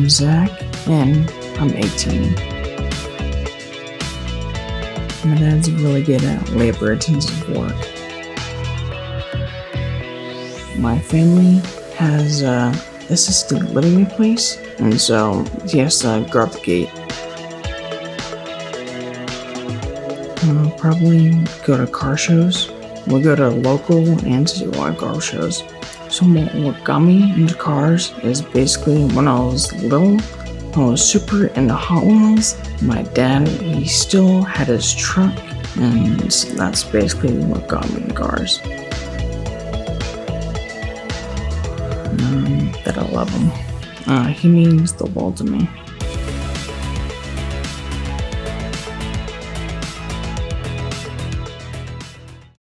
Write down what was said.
I'm Zack, and I'm 18. My dad's really good at labor-intensive work. My family has assisted living place, and so he has to guard the gate. Probably go to car shows. We'll go to local and statewide car shows. So what got me into cars is basically when I was little, I was super into Hot Wheels. My dad, he still had his truck, and that's basically what got me into cars. That I love him. He means the world to me.